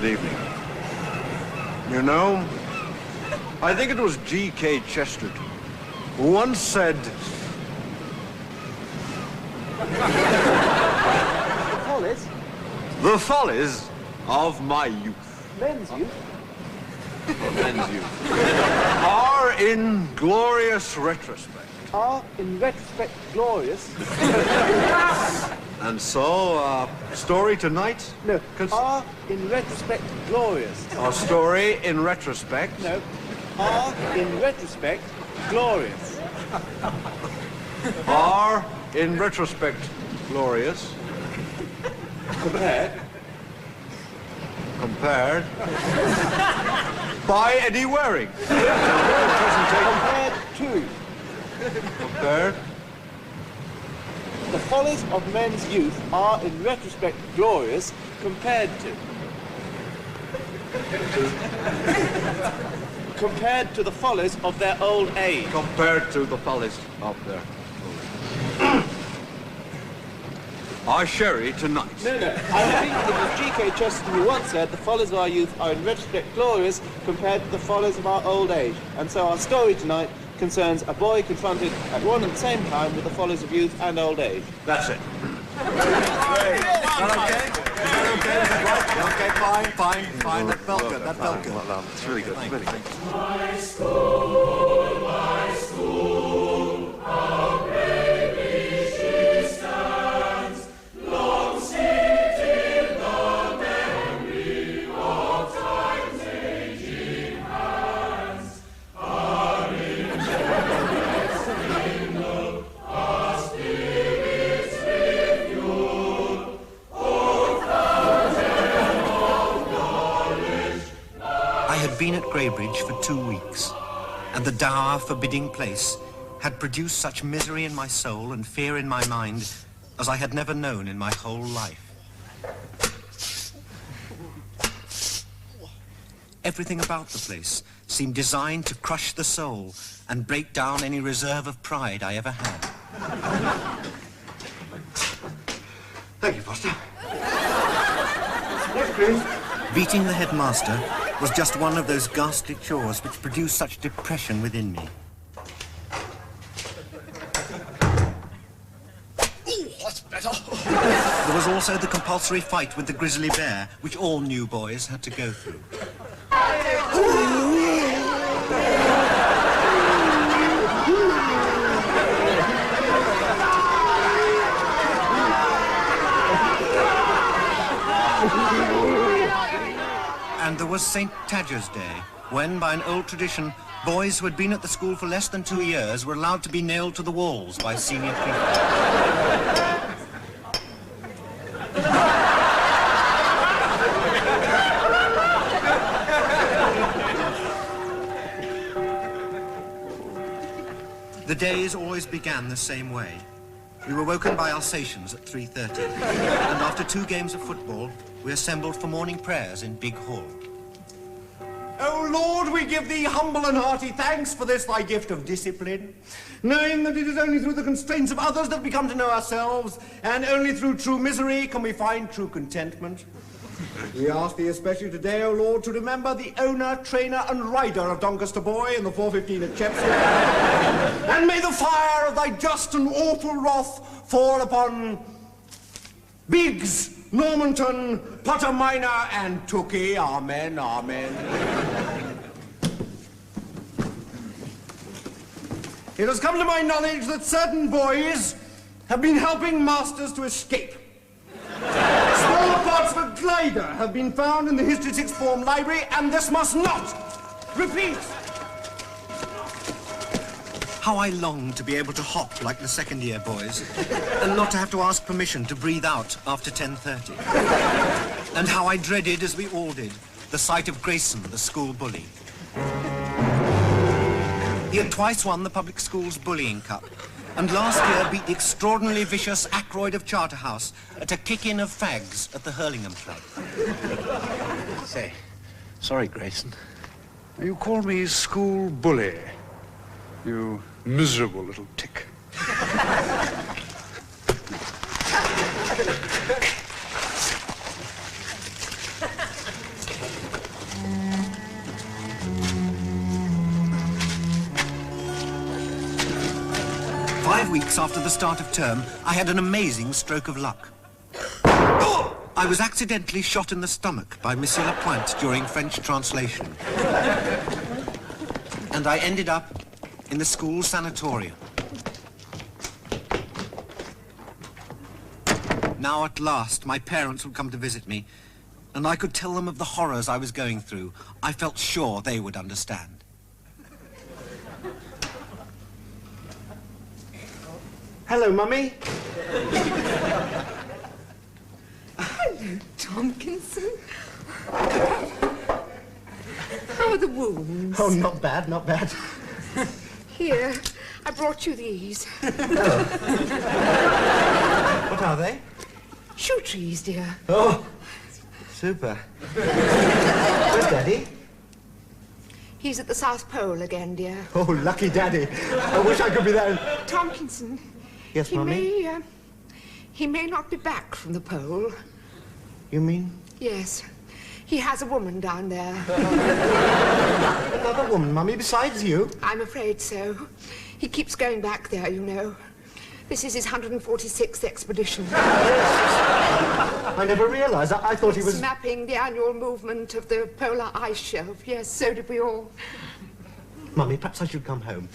Good evening. You know, I think it was G.K. Chesterton who once said... The follies? The follies of my youth. Men's youth? Men's youth. Are in glorious retrospect. Are, in retrospect, glorious? And so, story tonight? No, are, in retrospect, glorious. Our story in retrospect? No, are, in retrospect, glorious. Are, in retrospect, glorious. Compared. Compared. By Eddie Waring. Compared to. Compared. The follies of men's youth are, in retrospect, glorious, compared to. Compared to the follies of their old age. Compared to the follies of their old age. Our sherry tonight. No. I think it was G.K. Chesterton who once said the follies of our youth are in retrospect glorious compared to the follies of our old age. And so our story tonight concerns a boy confronted at one and the same time with the follies of youth and old age. That's it. Is that okay? Is that okay? Is that right? Okay, fine. That felt good. That felt good. Well, it's really good. Really good. My school, how bravely she stands, long seated the memory of time's aging hands. Our infinite signal, our spirit's refuel, oh, fountain of knowledge. I had been at Greybridge for 2 weeks, and the dour, forbidding place had produced such misery in my soul and fear in my mind as I had never known in my whole life. Everything about the place seemed designed to crush the soul and break down any reserve of pride I ever had. Thank you, Foster. Yes, please. Beating the headmaster was just one of those ghastly chores which produced such depression within me. That's better. There was also the compulsory fight with the grizzly bear, which all new boys had to go through. And there was St. Tadger's Day, when, by an old tradition, boys who had been at the school for less than 2 years were allowed to be nailed to the walls by senior prefects. The days always began the same way. We were woken by Alsatians at 3:30, and after 2 games of football, we assembled for morning prayers in Big Hall. O Lord, we give thee humble and hearty thanks for this thy gift of discipline, knowing that it is only through the constraints of others that we come to know ourselves, and only through true misery can we find true contentment. We ask thee especially today, O Lord, to remember the owner, trainer, and rider of Doncaster Boy in the 4:15 at Chepstow. And may the fire of thy just and awful wrath fall upon Biggs, Normanton, Potter Minor, and Tookie. Amen, amen. It has come to my knowledge that certain boys have been helping masters to escape. Small parts of a glider have been found in the History 6th Form Library, and this must not repeat. How I longed to be able to hop like the second-year boys, and not to have to ask permission to breathe out after 10:30. And how I dreaded, as we all did, the sight of Grayson, the school bully. He had twice won the public school's bullying cup, and last year beat the extraordinarily vicious Ackroyd of Charterhouse at a kick-in of fags at the Hurlingham Club. Say, sorry, Grayson. You call me school bully. You miserable little tick. 5 weeks after the start of term, I had an amazing stroke of luck. I was accidentally shot in the stomach by Monsieur Lapointe during French translation. And I ended up in the school sanatorium. Now at last, my parents would come to visit me, and I could tell them of the horrors I was going through. I felt sure they would understand. Hello, Mummy. Hello, Tomkinson. How are the wounds? Oh, not bad, not bad. Here, I brought you these. What are they? Shoe trees, dear. Oh, super. Where's Daddy? He's at the South Pole again, dear. Oh, lucky Daddy. I wish I could be there. Tomkinson. Yes, Mummy? He may not be back from the pole. You mean? Yes. He has a woman down there. Another woman, Mummy, besides you? I'm afraid so. He keeps going back there, you know. This is his 146th expedition. I never realized. I thought he was... Mapping the annual movement of the polar ice shelf. Yes, so did we all. Mummy, perhaps I should come home.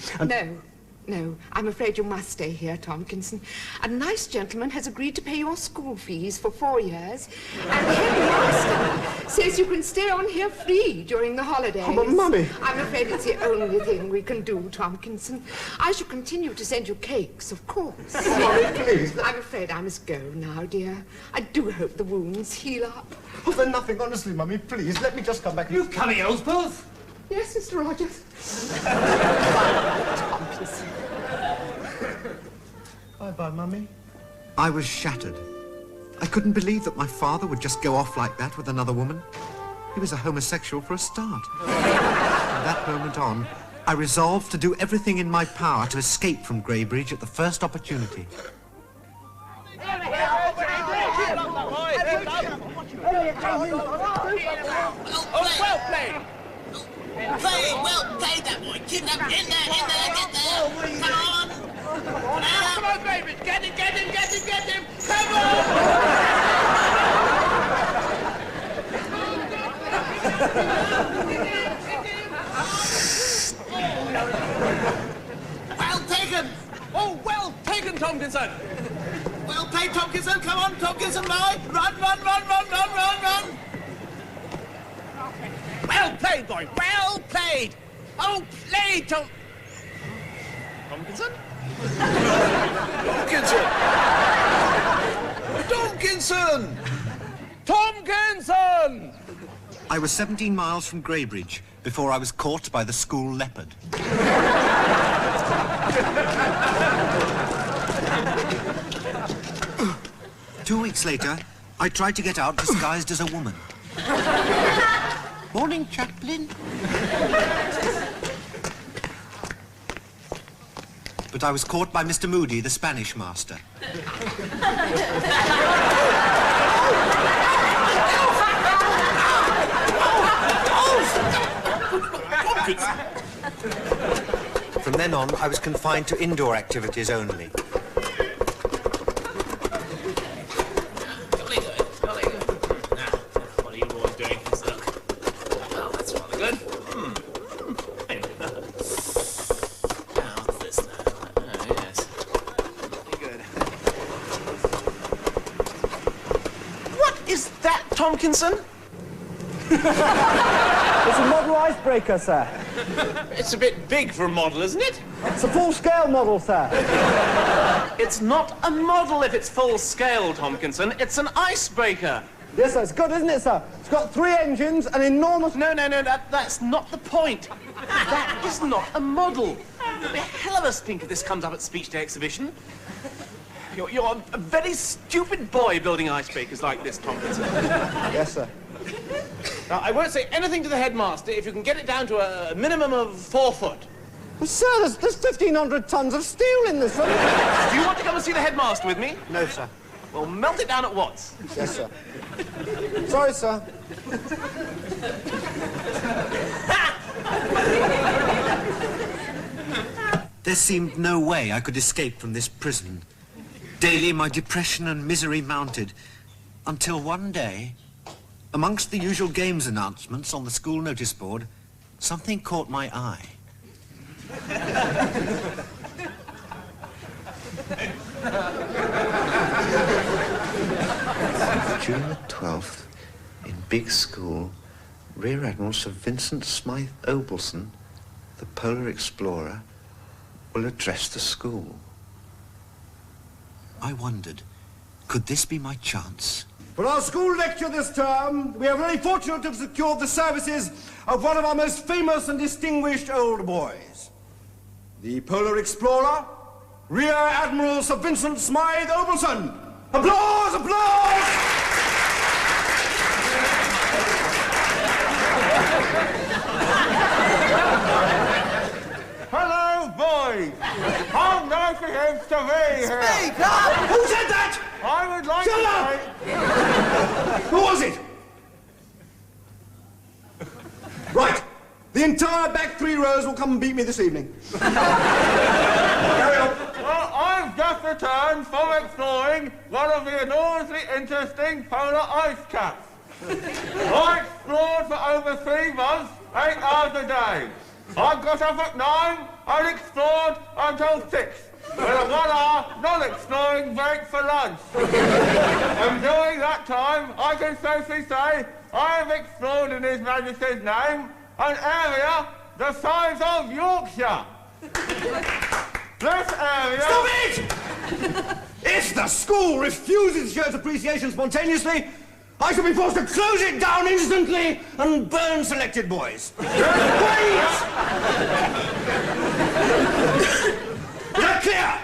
No, I'm afraid you must stay here, Tomkinson. A nice gentleman has agreed to pay your school fees for 4 years, and the headmaster says you can stay on here free during the holidays. Oh, but Mummy! I'm afraid it's the only thing we can do, Tomkinson. I shall continue to send you cakes, of course. Mummy, please. I'm afraid I must go now, dear. I do hope the wounds heal up. Oh, they're nothing, honestly, Mummy. Please, let me just come back. You coming, Ellsworth? Yes, Mr. Rogers. Tomkinson. Bye-bye, Mummy. I was shattered. I couldn't believe that my father would just go off like that with another woman. He was a homosexual for a start. From that moment on, I resolved to do everything in my power to escape from Greybridge at the first opportunity. Well played! Well played, that boy. Keep that in there, get there. Come on. Come on, baby! Get him! Come on! Well taken. Oh, well taken, Tomkinson! Well played, Tomkinson. Come on, Tomkinson, boy. Run. Well played, boy! Well played! Oh, played, Tomkinson? Tomkinson! Tomkinson! I was 17 miles from Greybridge before I was caught by the school leopard. 2 weeks later, I tried to get out disguised as a woman. Morning, Chaplain. But I was caught by Mr. Moody, the Spanish master. From then on, I was confined to indoor activities only. What are you boys doing? Look. Well, that's rather good. Now, what's this now? Oh, yes. Good. What is that, Tomkinson? It's a model icebreaker, sir. It's a bit big for a model, isn't it? It's a full-scale model, sir. It's not a model if it's full scale, Tomkinson. It's an icebreaker. Yes, sir. It's good, isn't it, sir? It's got 3 engines, an enormous... No, that's not the point. That is not a model. There'll be a hell of a stink if this comes up at Speech Day exhibition. You're a very stupid boy building icebreakers like this, Tomkinson. Yes, sir. Now, I won't say anything to the headmaster if you can get it down to a minimum of 4 foot. Well, sir, there's 1,500 tons of steel in this one. Do you want to come and see the headmaster with me? No, sir. Well, melt it down at once. Yes, sir. Sorry, sir. There seemed no way I could escape from this prison. Daily my depression and misery mounted, until one day, amongst the usual games announcements on the school notice board, something caught my eye. June the 12th, in Big School, Rear Admiral Sir Vincent Smythe Obelson, the polar explorer, will address the school. I wondered, could this be my chance? For our school lecture this term, we are very fortunate to have secured the services of one of our most famous and distinguished old boys. The polar explorer, Rear Admiral Sir Vincent Smythe Obelson. Applause, applause! Hello, boys. How nice it is to be here. Speak up! Who said that? I would like Shut up! Who was it? Right. The entire back 3 rows will come and beat me this evening. Carry on. Well, I've just returned from exploring one of the enormously interesting polar ice caps. I explored for over 3 months, 8 hours a day. I got up at 9 and explored until 6, with a 1-hour non-exploring break for lunch. And during that time, I can safely say I have explored in His Majesty's name an area the size of Yorkshire. This area... Stop it! If the school refuses to show its appreciation spontaneously, I shall be forced to close it down instantly and burn selected boys. Wait! Is that clear?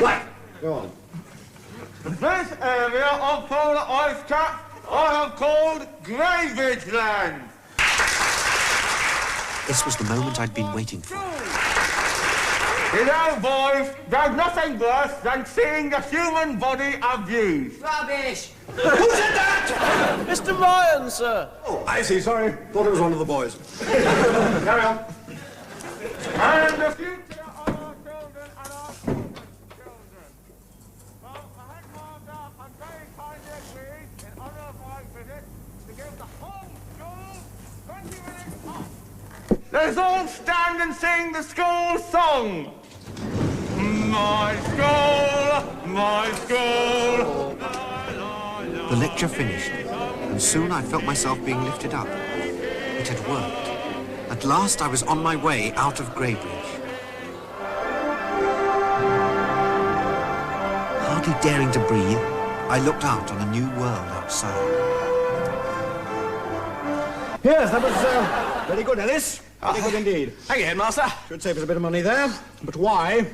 Right, go on. This area of polar ice cap I have called Gravage Land. This was the moment I'd been waiting for. You know, boys, there's nothing worse than seeing the human body abused. Rubbish! Who said that? Mr. Ryan, sir. Oh, I see, sorry. Thought it was one of the boys. Carry on. And the future of our children and our children's children. Well, the headmaster has very kindly agreed, in honour of my visit, to give the whole school 20 minutes off. Let's all stand and sing the school song. My school, my school. The lecture finished, and soon I felt myself being lifted up. It had worked. At last I was on my way out of Greybridge. Hardly daring to breathe, I looked out on a new world outside. Yes, that was very good, Ellis. Very good indeed. Thank you, Headmaster. Should save us a bit of money there. But why?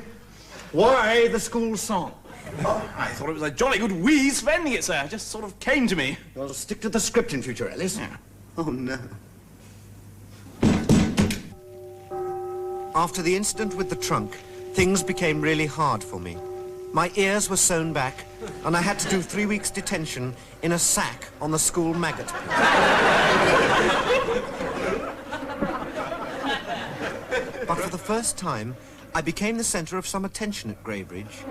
Why the school song? I thought it was a jolly good wheeze spending it, sir. It just sort of came to me. Well, stick to the script in future, Ellis. Yeah. Oh, no. After the incident with the trunk, things became really hard for me. My ears were sewn back, and I had to do 3 weeks' detention in a sack on the school maggot pit. But for the first time, I became the centre of some attention at Greybridge,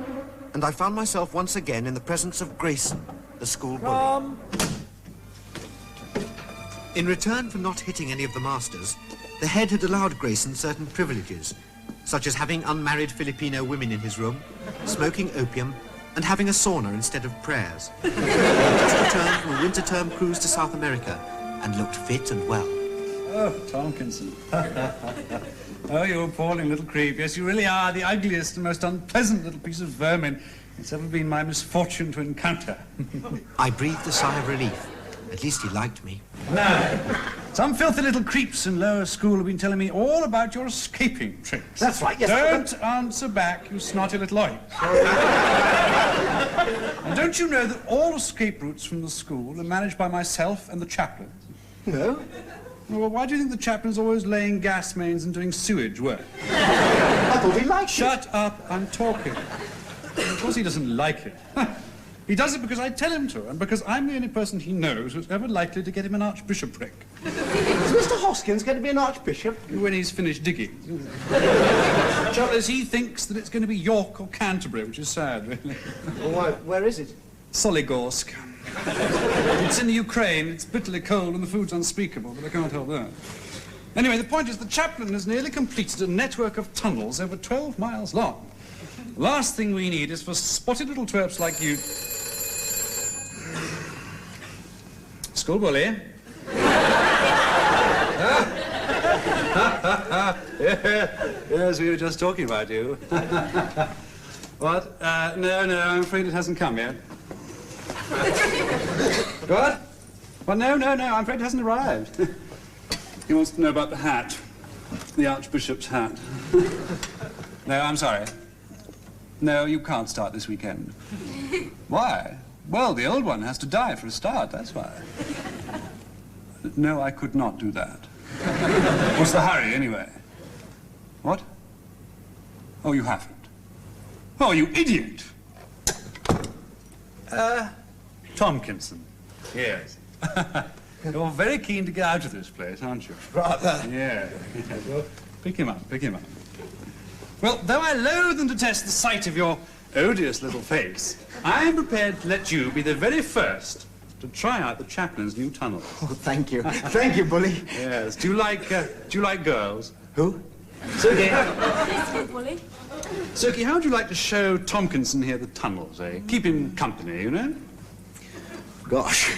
and I found myself once again in the presence of Grayson, the school bully. In return for not hitting any of the masters, the head had allowed Grayson certain privileges, such as having unmarried Filipino women in his room, smoking opium, and having a sauna instead of prayers. He just returned from a winter term cruise to South America and looked fit and well. Oh, Tomkinson. Oh, you appalling little creep. Yes, you really are the ugliest and most unpleasant little piece of vermin it's ever been my misfortune to encounter. I breathed a sigh of relief. At least he liked me. Now, some filthy little creeps in lower school have been telling me all about your escaping tricks. That's right, yes. Don't answer back, you snotty little oid. And don't you know that all escape routes from the school are managed by myself and the chaplain? No? Well, why do you think the chaplain's always laying gas mains and doing sewage work? I thought he liked it. Shut up, I'm talking. Of course he doesn't like it. He does it because I tell him to, and because I'm the only person he knows who's ever likely to get him an archbishopric. Is Mr. Hoskins going to be an archbishop? When he's finished digging. The trouble is, he thinks that it's going to be York or Canterbury, which is sad, really. Well, where is it? Soligorsk. It's in the Ukraine. It's bitterly cold and the food's unspeakable, but I can't help that. Anyway, the point is the chaplain has nearly completed a network of tunnels over 12 miles long. The last thing we need is for spotted little twerps like you... School bully. Yes, we were just talking about you. What? No, I'm afraid it hasn't come yet. What? Well, no, I'm afraid it hasn't arrived. He wants to know about the hat. The Archbishop's hat. No, I'm sorry. No, you can't start this weekend. Why? Well, the old one has to die for a start, that's why. No, I could not do that. What's the hurry, anyway? What? Oh, you haven't. Oh, you idiot! Tomkinson. Yes. You're very keen to get out of this place, aren't you? Rather. Yeah. Well, pick him up. Well, though I loathe and detest the sight of your odious little face, I am prepared to let you be the very first to try out the chaplain's new tunnel. Oh, thank you. Thank you, Bully. Yes. Do you like girls? Who? Suki. Yes, Bully. Suki, how would you like to show Tomkinson here the tunnels, eh? Keep him company, you know? Gosh.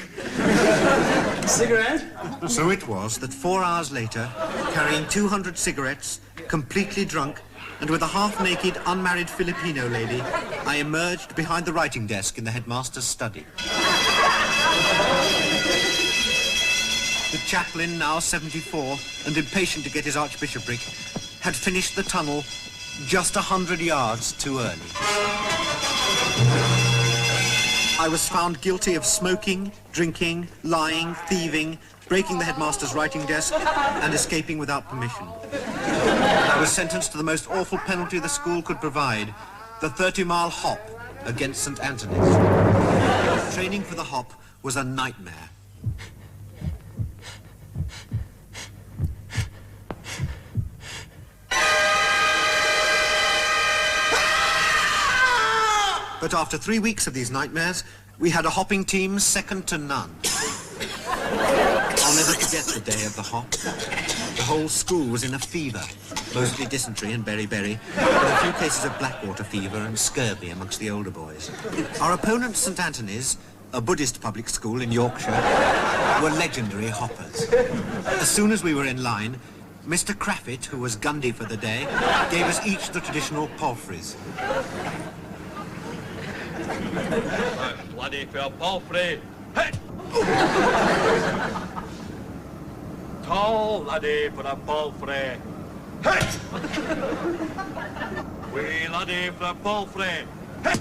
Cigarette? So it was that 4 hours later, carrying 200 cigarettes, completely drunk, and with a half-naked, unmarried Filipino lady, I emerged behind the writing desk in the headmaster's study. The chaplain, now 74, and impatient to get his archbishopric, had finished the tunnel just 100 yards too early. I was found guilty of smoking, drinking, lying, thieving, breaking the headmaster's writing desk, and escaping without permission. I was sentenced to the most awful penalty the school could provide, the 30-mile hop against St. Anthony's. Training for the hop was a nightmare. But after 3 weeks of these nightmares, we had a hopping team second to none. I'll never forget the day of the hop. The whole school was in a fever, mostly dysentery and beriberi, with a few cases of blackwater fever and scurvy amongst the older boys. Our opponents, St. Anthony's, a Buddhist public school in Yorkshire, were legendary hoppers. As soon as we were in line, Mr. Craffit, who was Gundy for the day, gave us each the traditional palfreys. Bloody for a palfrey. Hey! Tall laddie for a palfrey. Hey! Wee laddie for a palfrey. Hey!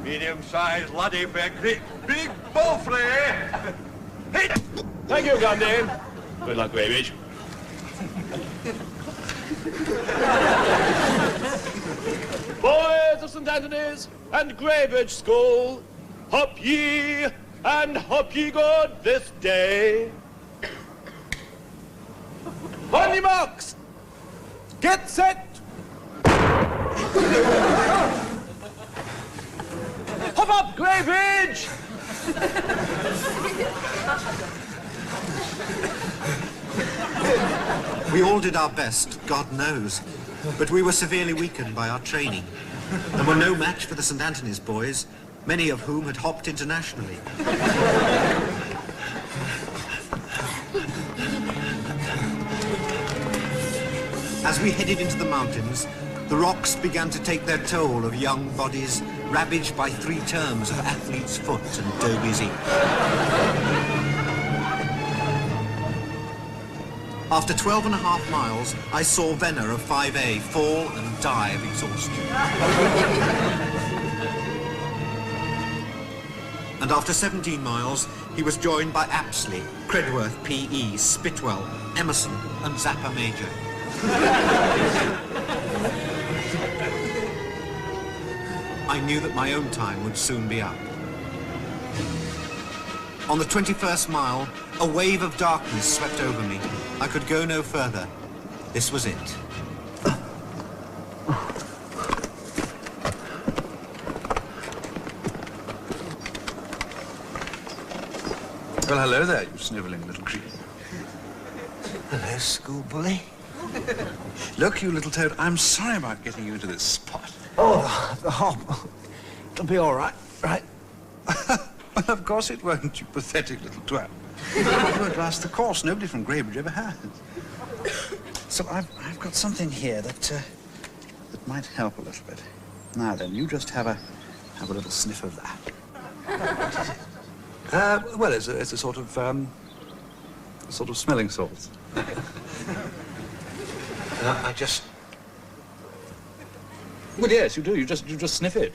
Medium-sized laddie for a great big palfrey. Hey! Thank you, Gandhi. Good luck, Graybridge. Boys of St. Anthony's and Graybridge School, hop ye and hop ye good this day. On your marks, get set. Hop up, Graybridge! We all did our best, God knows, but we were severely weakened by our training and were no match for the St. Anthony's boys, many of whom had hopped internationally. As we headed into the mountains, the rocks began to take their toll of young bodies ravaged by 3 terms of athlete's foot and Dobie's ink. After 12.5 miles, I saw Venner of 5A fall and die of exhaustion. And after 17 miles, he was joined by Apsley, Credworth, P.E., Spitwell, Emerson, and Zappa Major. I knew that my own time would soon be up. On the 21st mile, a wave of darkness swept over me. I could go no further. This was it. Well, hello there, you snivelling little creep. Hello, school bully. Look, you little toad, I'm sorry about getting you into this spot. Oh, the hop. It'll be all right, right? Well, of course it won't, you pathetic little twat. You won't last the course. Nobody from Graybridge ever has. So I've got something here that might help a little bit. Now then, you just have a little sniff of that. What is it? Well, it's a sort of smelling salts. I just... Well, yes, you do. You just sniff it.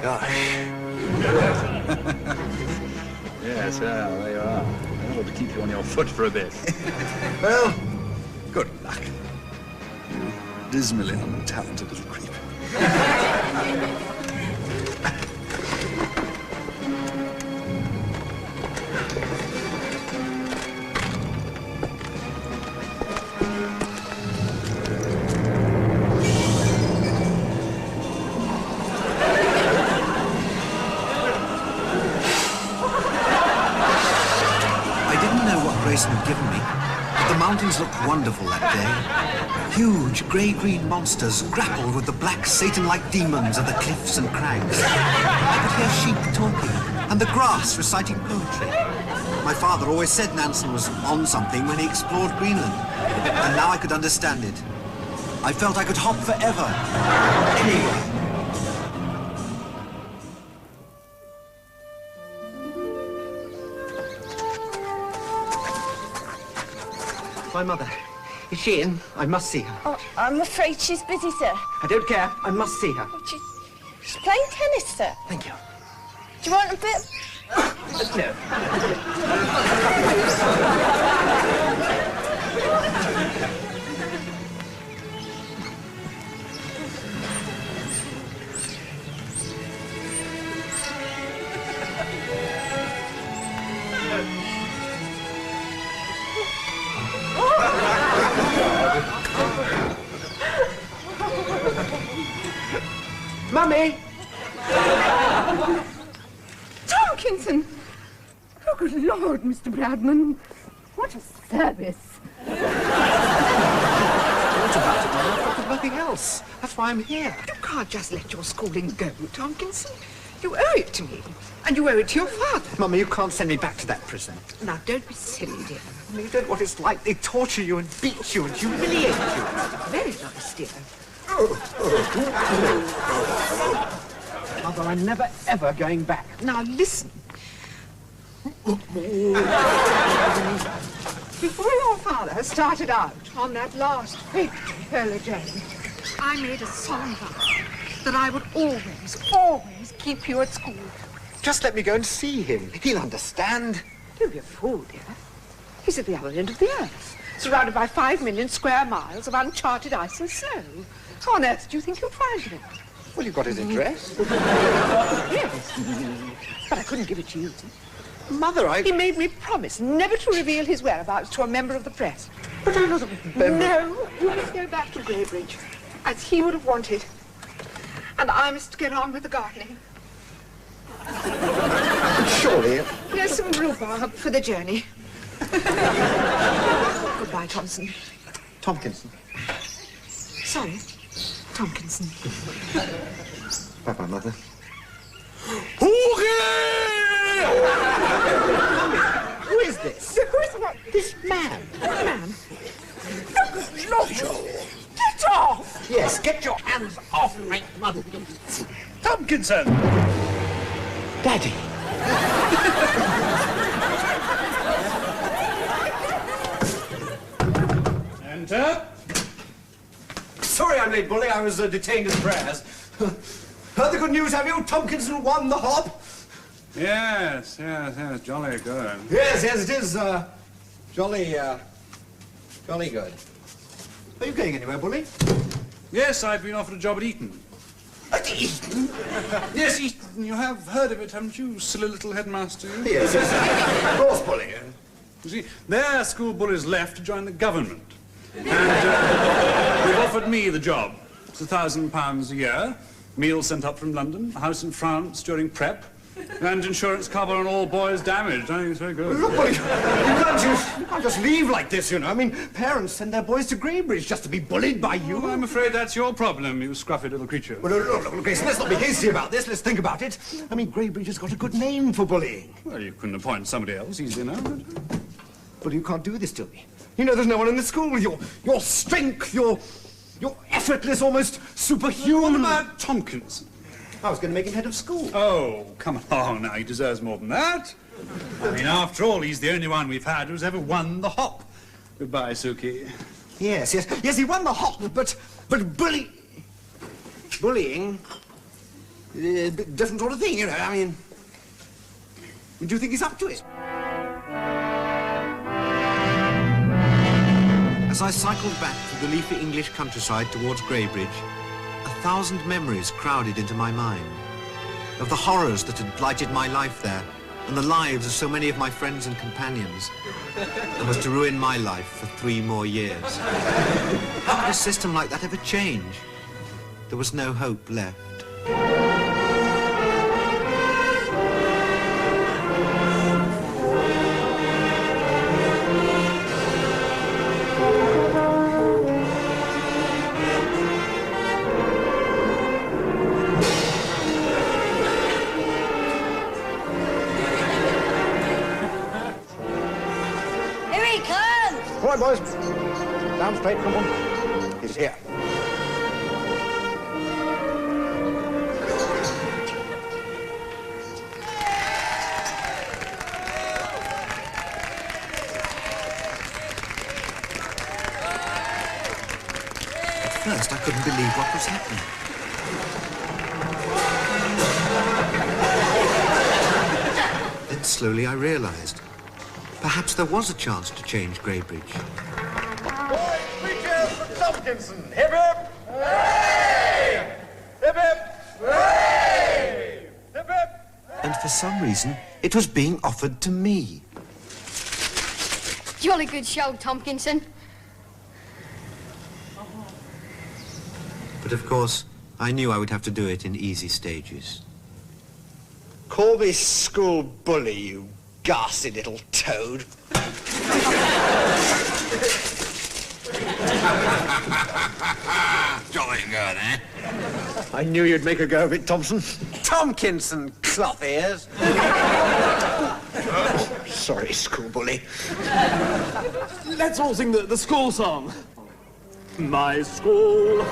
Gosh. Yes, there you are. I ought to keep you on your foot for a bit. Well, good luck. You dismally untalented little creep. Had given me. The mountains looked wonderful that day. Huge grey-green monsters grappled with the black Satan-like demons of the cliffs and crags. I could hear sheep talking and the grass reciting poetry. My father always said Nansen was on something when he explored Greenland, and now I could understand it. I felt I could hop forever, anywhere. My mother. Is she in? I must see her. Oh, I'm afraid she's busy, sir. I don't care. I must see her. Oh, she's playing tennis, sir. Thank you. Do you want a bit? No. Mummy! Tomkinson! Oh, good Lord, Mr. Bradman. What a service. What about it, Mother? I've got nothing else. That's why I'm here. You can't just let your schooling go, Tomkinson. You owe it to me, and you owe it to your father. Mummy, you can't send me back to that prison. Now, don't be silly, dear. Mummy, you don't know what it's like. They torture you and beat you and humiliate you. Very nice, dear. Mother, I'm never, ever going back. Now, listen. Before your father started out on that last fateful polar journey, I made a solemn vow that I would always, always keep you at school. Just let me go and see him. He'll understand. Don't be a fool, dear. He's at the other end of the earth, surrounded by 5 million square miles of uncharted ice and snow. How on earth do you think you'll find him? Well, you've got his address. Yes, but I couldn't give it to you. Mother, He made me promise never to reveal his whereabouts to a member of the press. But I'm not a member. No, you must go back to Graybridge, as he would have wanted. And I must get on with the gardening. Surely. Here's some rhubarb for the journey. Goodbye, Thompson. Tomkinson. Sorry, Tomkinson. Bye-bye, Mother. Who is this? Who is what? This man. What man? Lord, get off! Yes, get your hands off my mother. Tomkinson! Daddy. Enter. Sorry I'm late, Bully. I was detained in prayers. Heard the good news, have you? Tomkinson won the hop? Yes, jolly good. Yes, it is, jolly good. Are you going anywhere, Bully? Yes, I've been offered a job at Eton. At Eton? Yes, Eton. You have heard of it, haven't you, silly little headmaster? You? Yes, of course, bully. You see, their school bullies left to join the government. And they've offered me the job. It's £1,000 a year, meals sent up from London, a house in France during prep, and insurance cover on all boys damaged. I think it's very good. Look, bully, you can't just leave like this, you know. I mean, parents send their boys to Greybridge just to be bullied by you. Well, I'm afraid that's your problem, you scruffy little creature. Well, look, Grayson, let's not be hasty about this. Let's think about it. I mean, Greybridge has got a good name for bullying. Well, you couldn't appoint somebody else easily enough. But you can't do this to me. You know, there's no one in the school with your strength, your effortless, almost superhuman... What about Tomkinson? I was going to make him head of school. Oh, come along now, he deserves more than that. I mean, after all, he's the only one we've had who's ever won the hop. Goodbye, Suki. Yes, he won the hop, but bullying, a bit different sort of thing, you know, I mean, do you think he's up to it? As I cycled back through the leafy English countryside towards Greybridge, 1,000 memories crowded into my mind of the horrors that had blighted my life there and the lives of so many of my friends and companions, and was to ruin my life for 3 more years. How could a system like that ever change? There was no hope left. All right, boys. Down straight, come on. He's here. At first, I couldn't believe what was happening. Then slowly I realized perhaps there was a chance to change Greybridge. Boys, three cheers for Tomkinson. Hip hip! Hooray! Hip hip! Hooray! Hip hip! And for some reason, it was being offered to me. Jolly good show, Tomkinson. But of course, I knew I would have to do it in easy stages. Call me school bully, you ghastly little toad. Jolly good, eh? I knew you'd make a go of it, Thompson. Tomkinson, cloth ears. Sorry, school bully. Let's all sing the school song. My school,